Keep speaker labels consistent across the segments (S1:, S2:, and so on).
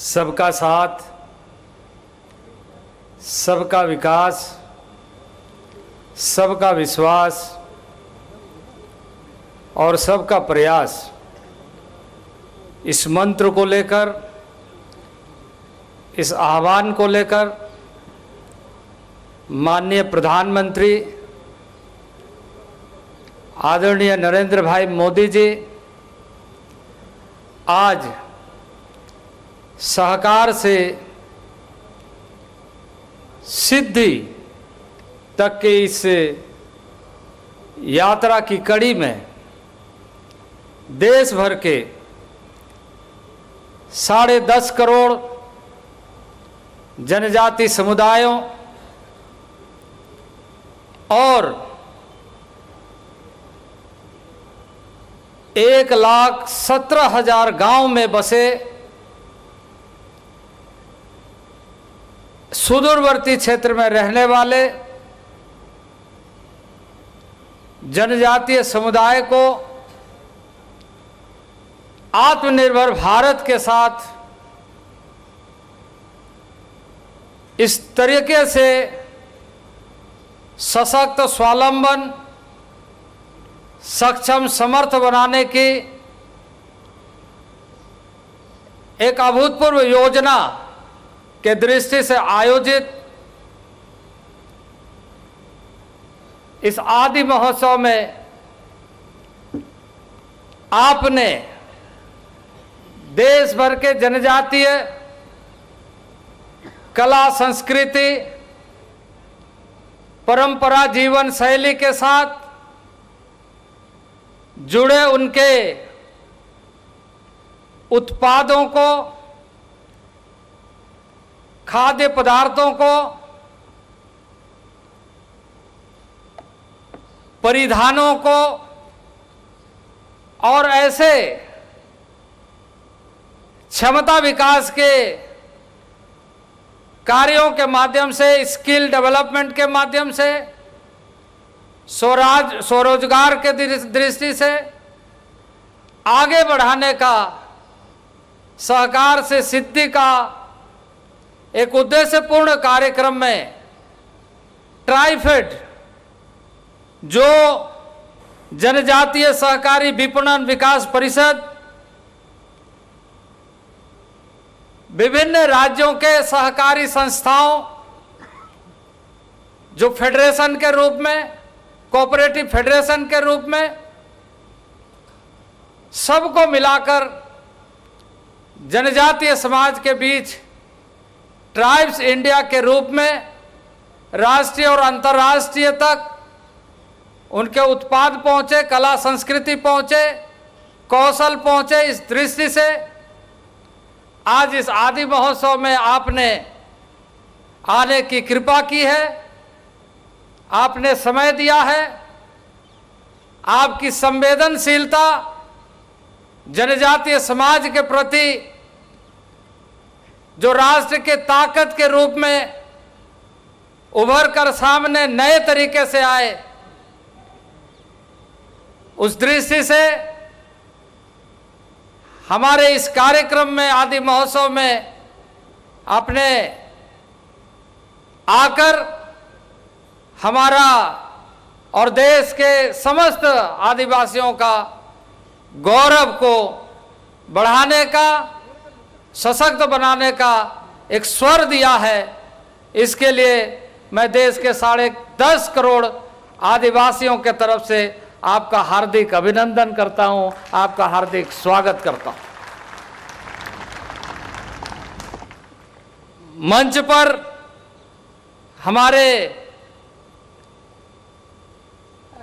S1: सबका साथ, सबका विकास, सबका विश्वास और सबका प्रयास, इस मंत्र को लेकर, इस आह्वान को लेकर माननीय प्रधानमंत्री आदरणीय नरेंद्र भाई मोदी जी आज सहकार से सिद्धि तक के इस यात्रा की कड़ी में देश भर के 10.5 करोड़ जनजाति समुदायों और 1,17,000 गांव में बसे सुदूरवर्ती क्षेत्र में रहने वाले जनजातीय समुदाय को आत्मनिर्भर भारत के साथ इस तरीके से सशक्त, स्वावलंबन, सक्षम, समर्थ बनाने की एक अभूतपूर्व योजना के दृष्टि से आयोजित इस आदि महोत्सव में आपने देश भर के जनजातीय कला, संस्कृति, परंपरा, जीवन शैली के साथ जुड़े उनके उत्पादों को, खाद्य पदार्थों को, परिधानों को और ऐसे क्षमता विकास के कार्यों के माध्यम से, स्किल डेवलपमेंट के माध्यम से, स्वरोजगार के दृष्टि से आगे बढ़ाने का, सहकार से सिद्धि का एक उद्देश्यपूर्ण कार्यक्रम में ट्राइफेड, जो जनजातीय सहकारी विपणन विकास परिषद, विभिन्न राज्यों के सहकारी संस्थाओं, जो फेडरेशन के रूप में, कोऑपरेटिव फेडरेशन के रूप में, सबको मिलाकर जनजातीय समाज के बीच ट्राइब्स इंडिया के रूप में राष्ट्रीय और अंतर्राष्ट्रीय तक उनके उत्पाद पहुंचे, कला संस्कृति पहुंचे, कौशल पहुंचे। इस दृष्टि से आज इस आदि महोत्सव में आपने आने की कृपा की है, आपने समय दिया है। आपकी संवेदनशीलता जनजातीय समाज के प्रति, जो राष्ट्र के ताकत के रूप में उभर कर सामने नए तरीके से आए, उस दृष्टि से हमारे इस कार्यक्रम में, आदि महोत्सव में आपने आकर हमारा और देश के समस्त आदिवासियों का गौरव को बढ़ाने का, सशक्त बनाने का एक स्वर दिया है। इसके लिए मैं देश के 10.5 करोड़ आदिवासियों के तरफ से आपका हार्दिक अभिनंदन करता हूं, आपका हार्दिक स्वागत करता हूं। मंच पर हमारे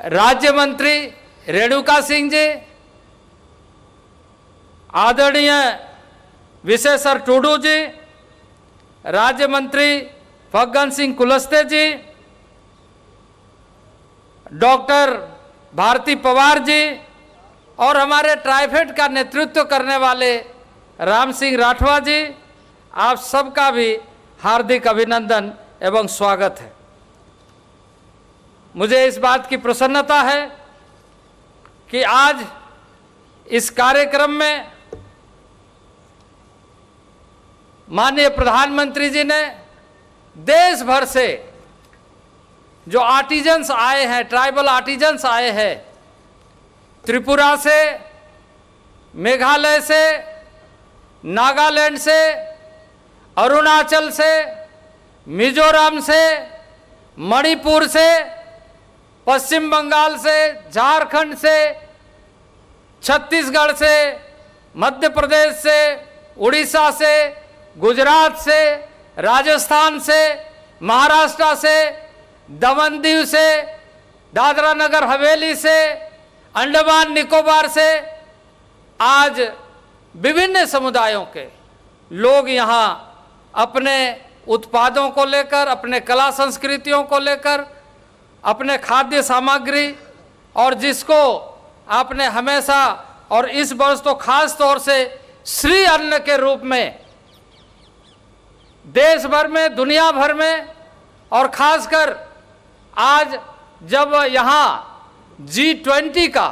S1: राज्य मंत्री रेणुका सिंह जी, आदरणीय विशेश्वर टूडू जी, राज्य मंत्री फग्गन सिंह कुलस्ते जी, डॉक्टर भारती पवार जी और हमारे ट्राइफेड का नेतृत्व करने वाले राम सिंह राठवा जी, आप सबका भी हार्दिक अभिनंदन एवं स्वागत है। मुझे इस बात की प्रसन्नता है कि आज इस कार्यक्रम में माननीय प्रधानमंत्री जी ने देश भर से जो आर्टिजन्स आए हैं, ट्राइबल आर्टिजन्स आए हैं, त्रिपुरा से, मेघालय से, नागालैंड से, अरुणाचल से, मिजोरम से, मणिपुर से, पश्चिम बंगाल से, झारखंड से, छत्तीसगढ़ से, मध्य प्रदेश से, उड़ीसा से, गुजरात से, राजस्थान से, महाराष्ट्र से, दमन दीव से, दादरा नगर हवेली से, अंडमान निकोबार से, आज विभिन्न समुदायों के लोग यहाँ अपने उत्पादों को लेकर, अपने कला संस्कृतियों को लेकर, अपने खाद्य सामग्री, और जिसको आपने हमेशा और इस वर्ष तो खास तौर से श्री अन्न के रूप में देश भर में, दुनिया भर में, और खासकर आज जब यहाँ G20 का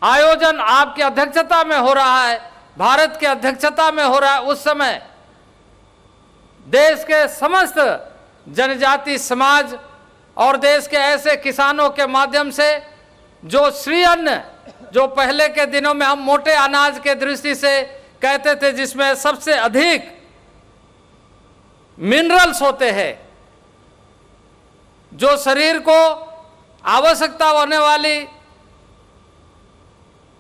S1: आयोजन आपकी अध्यक्षता में हो रहा है, भारत की अध्यक्षता में हो रहा है, उस समय देश के समस्त जनजाति समाज और देश के ऐसे किसानों के माध्यम से जो श्री अन्न, जो पहले के दिनों में हम मोटे अनाज के दृष्टि से कहते थे, जिसमें सबसे अधिक मिनरल्स होते हैं, जो शरीर को आवश्यकता होने वाली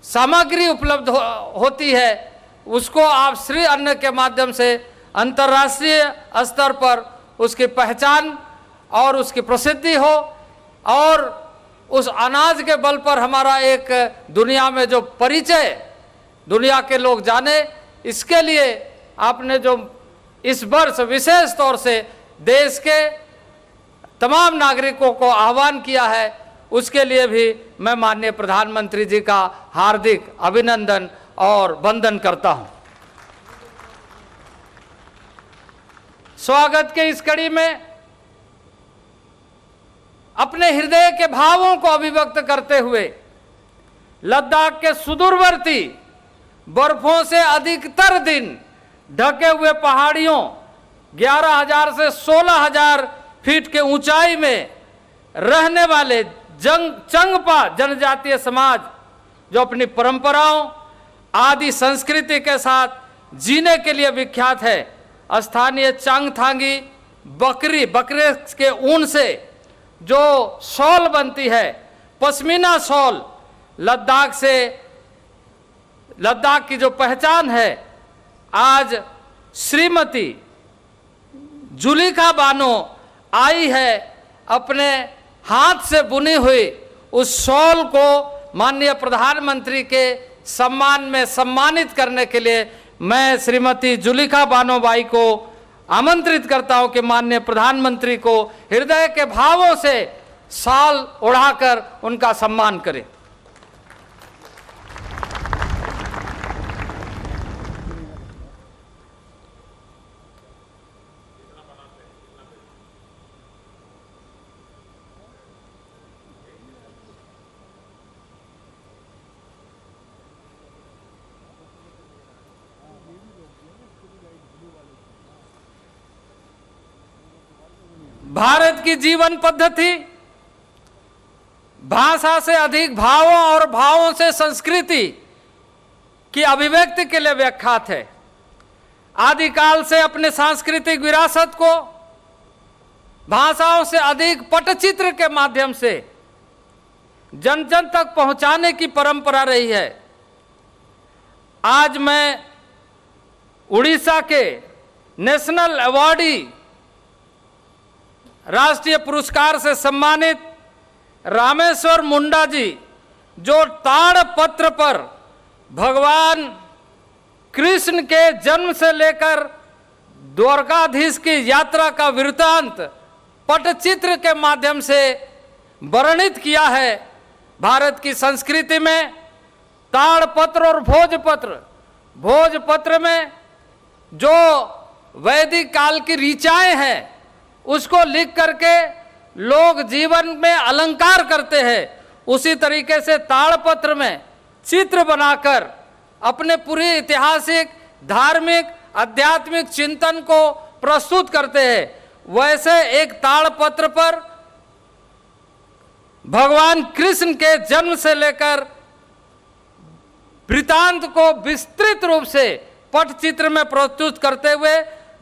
S1: सामग्री उपलब्ध होती है, उसको आप श्री अन्न के माध्यम से अंतर्राष्ट्रीय स्तर पर उसकी पहचान और उसकी प्रसिद्धि हो, और उस अनाज के बल पर हमारा एक दुनिया में जो परिचय दुनिया के लोग जाने, इसके लिए आपने जो इस वर्ष विशेष तौर से देश के तमाम नागरिकों को आह्वान किया है, उसके लिए भी मैं माननीय प्रधानमंत्री जी का हार्दिक अभिनंदन और वंदन करता हूं। स्वागत के इस कड़ी में अपने हृदय के भावों को अभिव्यक्त करते हुए लद्दाख के सुदूरवर्ती बर्फों से अधिकतर दिन ढके हुए पहाड़ियों 11,000 से 16,000 फीट के ऊंचाई में रहने वाले चंगपा जनजातीय समाज, जो अपनी परंपराओं आदि संस्कृति के साथ जीने के लिए विख्यात है, स्थानीय चांगथांगी बकरे के ऊन से जो शॉल बनती है, पश्मीना शॉल, लद्दाख की जो पहचान है, आज श्रीमती जुलिका बानो आई है अपने हाथ से बुनी हुई उस शॉल को माननीय प्रधानमंत्री के सम्मान में सम्मानित करने के लिए मैं श्रीमती जुलिका बानो बाई को आमंत्रित करता हूं कि माननीय प्रधानमंत्री को हृदय के भावों से शाल ओढ़ाकर उनका सम्मान करें। भारत की जीवन पद्धति भाषा से अधिक भावों और भावों से संस्कृति की अभिव्यक्ति के लिए विख्यात है। आदिकाल से अपने सांस्कृतिक विरासत को भाषाओं से अधिक पटचित्र के माध्यम से जन जन तक पहुंचाने की परंपरा रही है। आज मैं उड़ीसा के नेशनल अवार्डी, राष्ट्रीय पुरस्कार से सम्मानित रामेश्वर मुंडा जी, जो ताड़पत्र पर भगवान कृष्ण के जन्म से लेकर द्वारकाधीश की यात्रा का वृत्तांत पटचित्र के माध्यम से वर्णित किया है। भारत की संस्कृति में ताड़पत्र और भोजपत्र में जो वैदिक काल की ऋचाएं हैं, उसको लिख करके लोग जीवन में अलंकार करते हैं। उसी तरीके से ताड़पत्र में चित्र बनाकर अपने पूरी ऐतिहासिक, धार्मिक आध्यात्मिक चिंतन को प्रस्तुत करते हैं, वैसे एक ताड़पत्र पर भगवान कृष्ण के जन्म से लेकर वृतांत को विस्तृत रूप से पटचित्र में प्रस्तुत करते हुए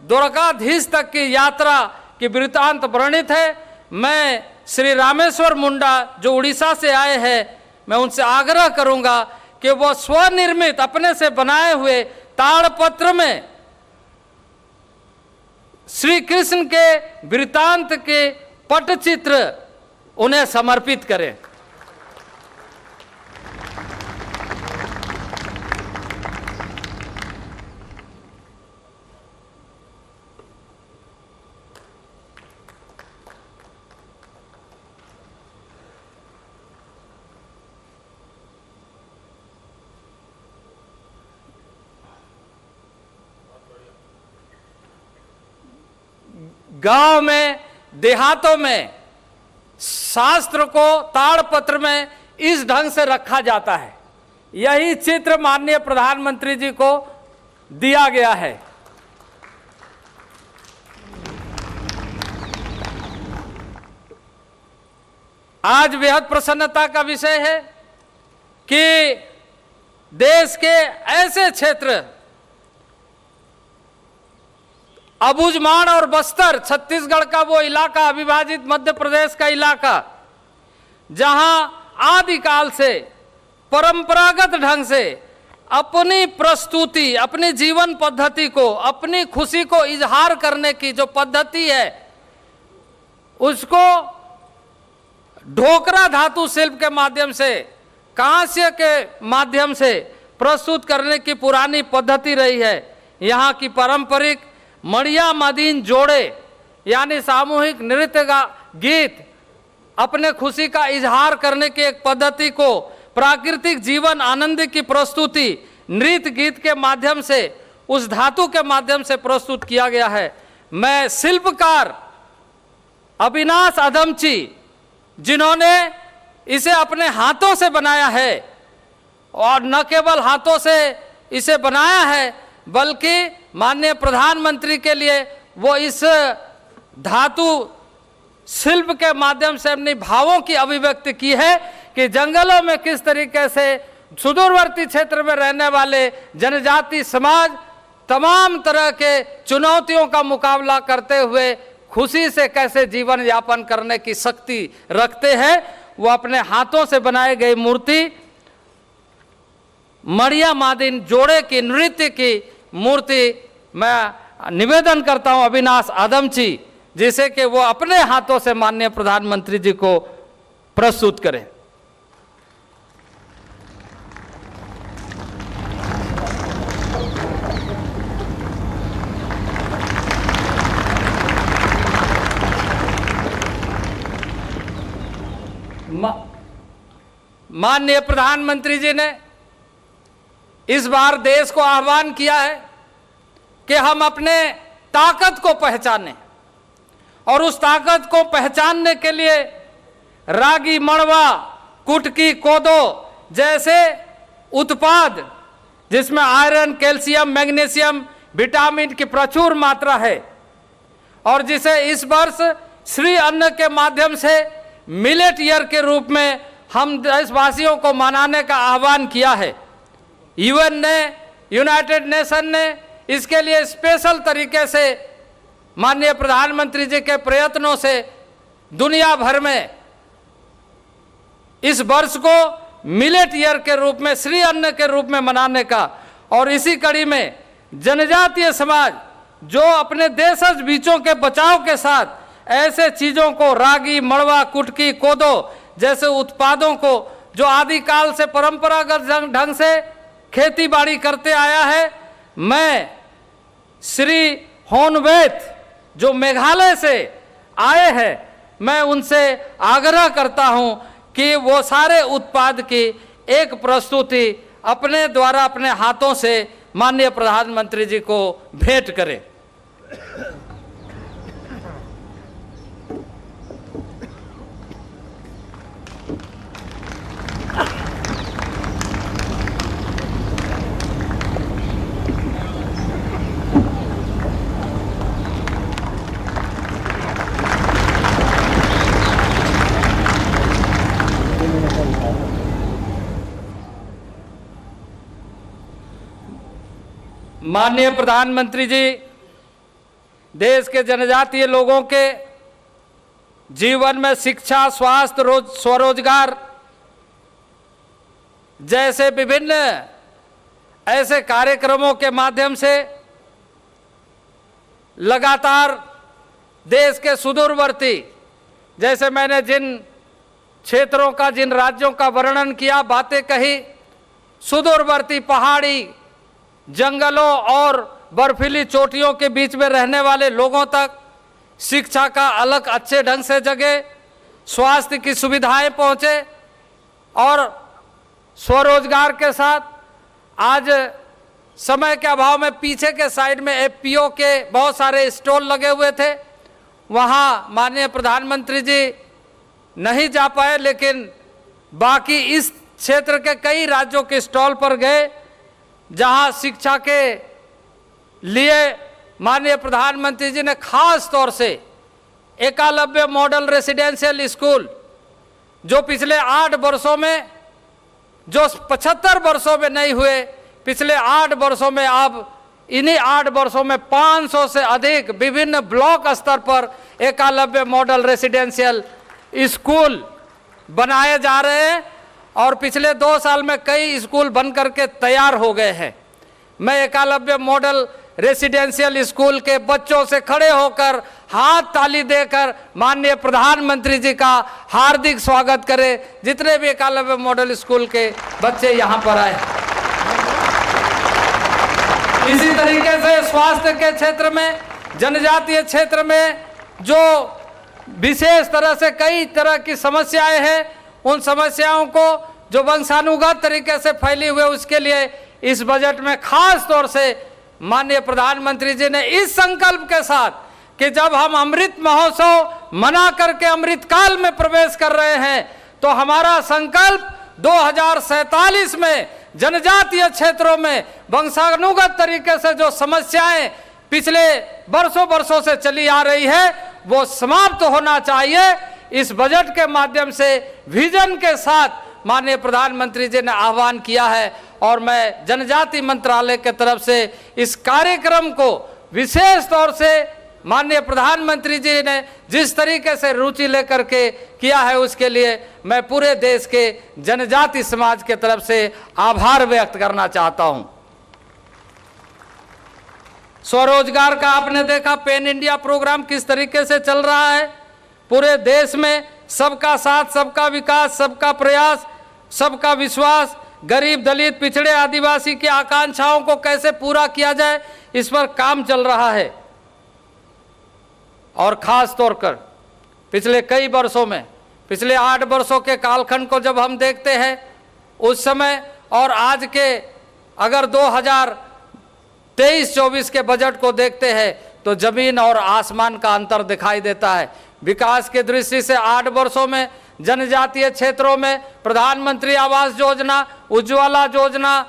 S1: द्वारकाधीश तक की यात्रा की वृतांत वर्णित है। मैं श्री रामेश्वर मुंडा जो उड़ीसा से आए हैं, मैं उनसे आग्रह करूंगा कि वो स्वनिर्मित अपने से बनाए हुए ताड़पत्र में श्री कृष्ण के वृतांत के पटचित्र उन्हें समर्पित करें। गांव में, देहातों में शास्त्र को ताड़पत्र में इस ढंग से रखा जाता है। यही चित्र माननीय प्रधानमंत्री जी को दिया गया है। आज बेहद प्रसन्नता का विषय है कि देश के ऐसे क्षेत्र अबुझमाड़ और बस्तर, छत्तीसगढ़ का वो इलाका, अविभाजित मध्य प्रदेश का इलाका, जहां आदिकाल से परंपरागत ढंग से अपनी प्रस्तुति, अपनी जीवन पद्धति को, अपनी खुशी को इजहार करने की जो पद्धति है, उसको ढोकरा धातु शिल्प के माध्यम से, कांस्य के माध्यम से प्रस्तुत करने की पुरानी पद्धति रही है। यहाँ की पारंपरिक मड़िया मदीन जोड़े यानी सामूहिक नृत्य का गीत अपने खुशी का इजहार करने की एक पद्धति को प्राकृतिक जीवन आनंद की प्रस्तुति नृत्य गीत के माध्यम से, उस धातु के माध्यम से प्रस्तुत किया गया है। मैं शिल्पकार अविनाश अधमची, जिन्होंने इसे अपने हाथों से बनाया है, और न केवल हाथों से इसे बनाया है बल्कि माननीय प्रधानमंत्री के लिए वो इस धातु शिल्प के माध्यम से अपनी भावों की अभिव्यक्ति की है कि जंगलों में किस तरीके से सुदूरवर्ती क्षेत्र में रहने वाले जनजाति समाज तमाम तरह के चुनौतियों का मुकाबला करते हुए खुशी से कैसे जीवन यापन करने की शक्ति रखते हैं। वो अपने हाथों से बनाई गई मूर्ति मड़िया मादिन जोड़े की नृत्य की मूर्ति मैं निवेदन करता हूं अविनाश आदमची, जिसे कि वो अपने हाथों से माननीय प्रधानमंत्री जी को प्रस्तुत करें। माननीय प्रधानमंत्री जी ने इस बार देश को आह्वान किया है कि हम अपने ताकत को पहचानें, और उस ताकत को पहचानने के लिए रागी, मड़वा, कुटकी, कोदो जैसे उत्पाद जिसमें आयरन, कैल्शियम, मैग्नीशियम, विटामिन की प्रचुर मात्रा है, और जिसे इस वर्ष श्री अन्न के माध्यम से मिलेट ईयर के रूप में हम देशवासियों को मनाने का आह्वान किया है। यूएन ने, यूनाइटेड नेशन ने इसके लिए स्पेशल तरीके से माननीय प्रधानमंत्री जी के प्रयत्नों से दुनिया भर में इस वर्ष को मिलेट ईयर के रूप में, श्री अन्न के रूप में मनाने का, और इसी कड़ी में जनजातीय समाज जो अपने देशज बीजों के बचाव के साथ ऐसे चीज़ों को, रागी, मड़वा, कुटकी, कोदो जैसे उत्पादों को जो आदिकाल से परंपरागत ढंग से खेती बाड़ी करते आया है, मैं श्री होनवेत जो मेघालय से आए हैं, मैं उनसे आग्रह करता हूं कि वो सारे उत्पाद की एक प्रस्तुति अपने द्वारा, अपने हाथों से माननीय प्रधानमंत्री जी को भेंट करें। माननीय प्रधानमंत्री जी देश के जनजातीय लोगों के जीवन में शिक्षा, स्वास्थ्य, स्वरोजगार जैसे विभिन्न ऐसे कार्यक्रमों के माध्यम से लगातार देश के सुदूरवर्ती, जैसे मैंने जिन क्षेत्रों का, जिन राज्यों का वर्णन किया, बातें कही, सुदूरवर्ती पहाड़ी जंगलों और बर्फीली चोटियों के बीच में रहने वाले लोगों तक शिक्षा का अलग अच्छे ढंग से जगह, स्वास्थ्य की सुविधाएं पहुंचे और स्वरोजगार के साथ आज समय के अभाव में पीछे के साइड में एफपीओ के बहुत सारे स्टॉल लगे हुए थे, वहाँ माननीय प्रधानमंत्री जी नहीं जा पाए, लेकिन बाकी इस क्षेत्र के कई राज्यों के स्टॉल पर गए जहाँ शिक्षा के लिए माननीय प्रधानमंत्री जी ने खास तौर से एकलव्य मॉडल रेसिडेंशियल स्कूल, जो पिछले 8 वर्षों में, जो 75 वर्षों में नहीं हुए, पिछले 8 वर्षों में अब इन्हीं 8 वर्षों में 500 से अधिक विभिन्न ब्लॉक स्तर पर एकलव्य मॉडल रेसिडेंशियल स्कूल बनाए जा रहे हैं और पिछले 2 साल में कई स्कूल बन करके तैयार हो गए हैं। मैं एकलव्य मॉडल रेसिडेंशियल स्कूल के बच्चों से खड़े होकर हाथ ताली देकर माननीय प्रधानमंत्री जी का हार्दिक स्वागत करें, जितने भी एकलव्य मॉडल स्कूल के बच्चे यहाँ पर आए। इसी तरीके से स्वास्थ्य के क्षेत्र में, जनजातीय क्षेत्र में जो विशेष तरह से कई तरह की समस्याएं हैं, उन समस्याओं को जो वंशानुगत तरीके से फैली हुई, उसके लिए इस बजट में खास तौर से माननीय प्रधानमंत्री जी ने इस संकल्प के साथ कि जब हम अमृत महोत्सव मना करके अमृत काल में प्रवेश कर रहे हैं, तो हमारा संकल्प 2047 में जनजातीय क्षेत्रों में वंशानुगत तरीके से जो समस्याएं पिछले वर्षों से चली आ रही है, वो समाप्त होना चाहिए। इस बजट के माध्यम से विजन के साथ माननीय प्रधानमंत्री जी ने आह्वान किया है और मैं जनजाति मंत्रालय के तरफ से इस कार्यक्रम को विशेष तौर से माननीय प्रधानमंत्री जी ने जिस तरीके से रुचि लेकर के किया है, उसके लिए मैं पूरे देश के जनजाति समाज के तरफ से आभार व्यक्त करना चाहता हूं। स्वरोजगार का आपने देखा, पेन इंडिया प्रोग्राम किस तरीके से चल रहा है पूरे देश में। सबका साथ, सबका विकास, सबका प्रयास, सबका विश्वास, गरीब, दलित, पिछड़े, आदिवासी की आकांक्षाओं को कैसे पूरा किया जाए, इस पर काम चल रहा है। और खास तौर पर पिछले कई वर्षों में, पिछले 8 वर्षों के कालखंड को जब हम देखते हैं, उस समय और आज के अगर 2023-24 के बजट को देखते हैं, तो जमीन और आसमान का अंतर दिखाई देता है। विकास की दृष्टि से 8 वर्षों में जनजातीय क्षेत्रों में प्रधानमंत्री आवास योजना, उज्ज्वला योजना,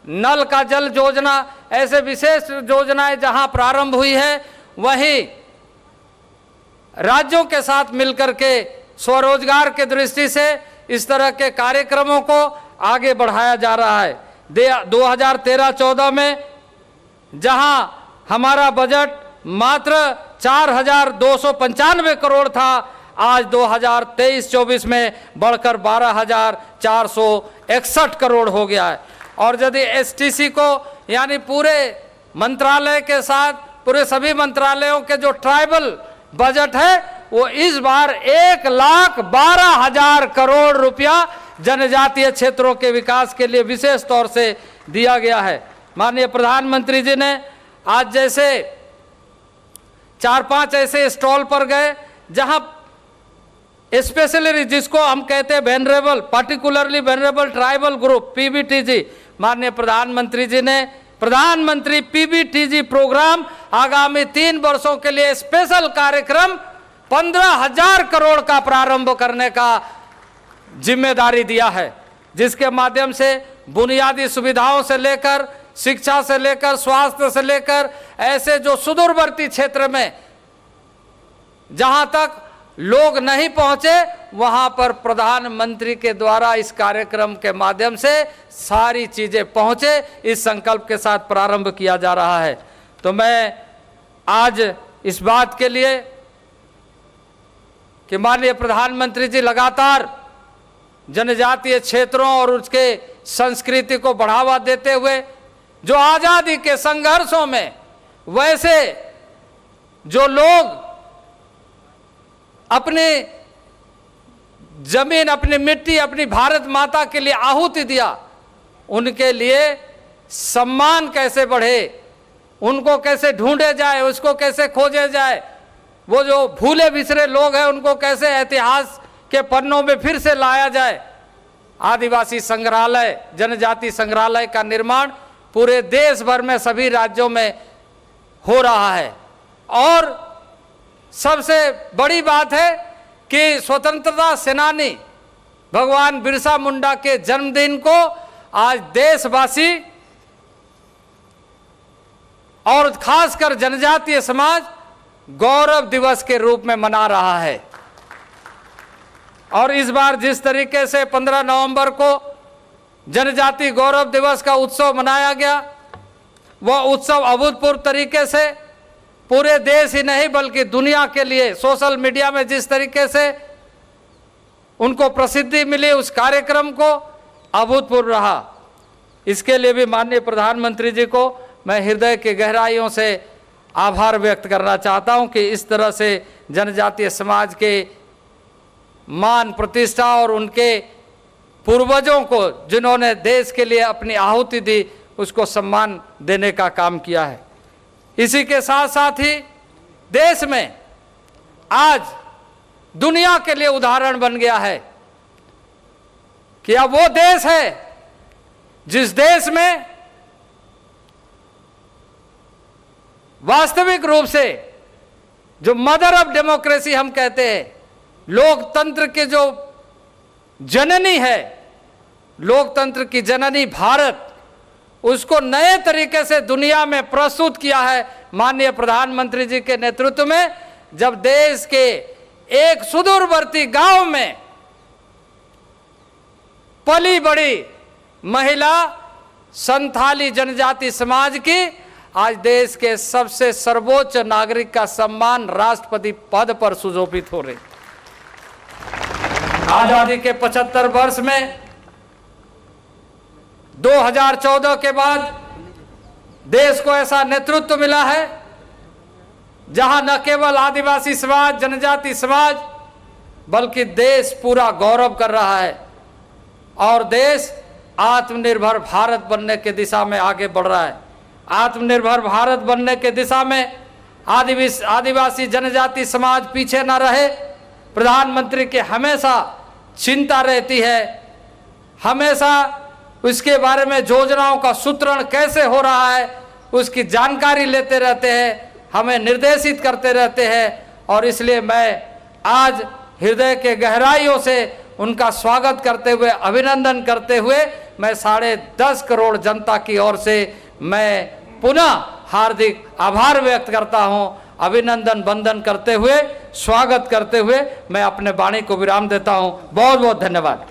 S1: नल का जल योजना, ऐसे विशेष योजनाएं जहां प्रारंभ हुई है, वहीं राज्यों के साथ मिलकर के स्वरोजगार के दृष्टि से इस तरह के कार्यक्रमों को आगे बढ़ाया जा रहा है। 2013-14 में जहां हमारा बजट मात्र 4,295 करोड़ था, आज 2023-24 में बढ़कर 12,461 करोड़ हो गया है। और यदि एसटीसी को, यानी पूरे मंत्रालय के साथ पूरे सभी मंत्रालयों के जो ट्राइबल बजट है, वो इस बार 1,12,000 करोड़ रुपया जनजातीय क्षेत्रों के विकास के लिए विशेष तौर से दिया गया है। माननीय प्रधानमंत्री जी ने आज जैसे 4-5 ऐसे स्टॉल पर गए जहां स्पेशली जिसको हम कहते हैं vulnerable, particularly vulnerable tribal group, PBTG, माननीय प्रधानमंत्री जी ने प्रधानमंत्री पीबीटीजी प्रोग्राम आगामी 3 वर्षों के लिए स्पेशल कार्यक्रम 15,000 करोड़ का प्रारंभ करने का जिम्मेदारी दिया है, जिसके माध्यम से बुनियादी सुविधाओं से लेकर, शिक्षा से लेकर, स्वास्थ्य से लेकर, ऐसे जो सुदूरवर्ती क्षेत्र में जहां तक लोग नहीं पहुंचे, वहां पर प्रधानमंत्री के द्वारा इस कार्यक्रम के माध्यम से सारी चीजें पहुंचे, इस संकल्प के साथ प्रारंभ किया जा रहा है। तो मैं आज इस बात के लिए कि माननीय प्रधानमंत्री जी लगातार जनजातीय क्षेत्रों और उसके संस्कृति को बढ़ावा देते हुए जो आजादी के संघर्षों में वैसे जो लोग अपनी जमीन, अपनी मिट्टी, अपनी भारत माता के लिए आहुति दिया, उनके लिए सम्मान कैसे बढ़े, उनको कैसे ढूंढे जाए, उसको कैसे खोजे जाए, वो जो भूले बिसरे लोग हैं उनको कैसे इतिहास के पन्नों में फिर से लाया जाए। आदिवासी संग्रहालय, जनजाति संग्रहालय का निर्माण पूरे देश भर में सभी राज्यों में हो रहा है। और सबसे बड़ी बात है कि स्वतंत्रता सेनानी भगवान बिरसा मुंडा के जन्मदिन को आज देशवासी और खासकर जनजातीय समाज गौरव दिवस के रूप में मना रहा है। और इस बार जिस तरीके से 15 नवंबर को जनजाति गौरव दिवस का उत्सव मनाया गया, वह उत्सव अभूतपूर्व तरीके से पूरे देश ही नहीं बल्कि दुनिया के लिए सोशल मीडिया में जिस तरीके से उनको प्रसिद्धि मिली, उस कार्यक्रम को अभूतपूर्व रहा। इसके लिए भी माननीय प्रधानमंत्री जी को मैं हृदय की गहराइयों से आभार व्यक्त करना चाहता हूं कि इस तरह से जनजातीय समाज के मान प्रतिष्ठा और उनके पूर्वजों को जिन्होंने देश के लिए अपनी आहुति दी, उसको सम्मान देने का काम किया है। इसी के साथ साथ ही देश में आज दुनिया के लिए उदाहरण बन गया है कि अब वो देश है जिस देश में वास्तविक रूप से जो मदर ऑफ डेमोक्रेसी हम कहते हैं, लोकतंत्र के जो जननी है, लोकतंत्र की जननी भारत, उसको नए तरीके से दुनिया में प्रस्तुत किया है माननीय प्रधानमंत्री जी के नेतृत्व में। जब देश के एक सुदूरवर्ती गांव में पली बड़ी महिला संथाली जनजाति समाज की आज देश के सबसे सर्वोच्च नागरिक का सम्मान राष्ट्रपति पद पर सुशोभित हो रही। आजादी के 75 वर्ष में 2014 के बाद देश को ऐसा नेतृत्व मिला है जहां न केवल आदिवासी समाज, जनजाति समाज, बल्कि देश पूरा गौरव कर रहा है और देश आत्मनिर्भर भारत बनने की दिशा में आगे बढ़ रहा है। आत्मनिर्भर भारत बनने की दिशा में आदिवासी जनजाति समाज पीछे न रहे, प्रधानमंत्री की हमेशा चिंता रहती है, हमेशा उसके बारे में योजनाओं का सूत्रण कैसे हो रहा है उसकी जानकारी लेते रहते हैं, हमें निर्देशित करते रहते हैं। और इसलिए मैं आज हृदय के गहराइयों से उनका स्वागत करते हुए, अभिनंदन करते हुए, मैं 10.5 करोड़ जनता की ओर से मैं पुनः हार्दिक आभार व्यक्त करता हूं। अभिनंदन वंदन करते हुए, स्वागत करते हुए मैं अपने वाणी को विराम देता हूं। बहुत बहुत धन्यवाद।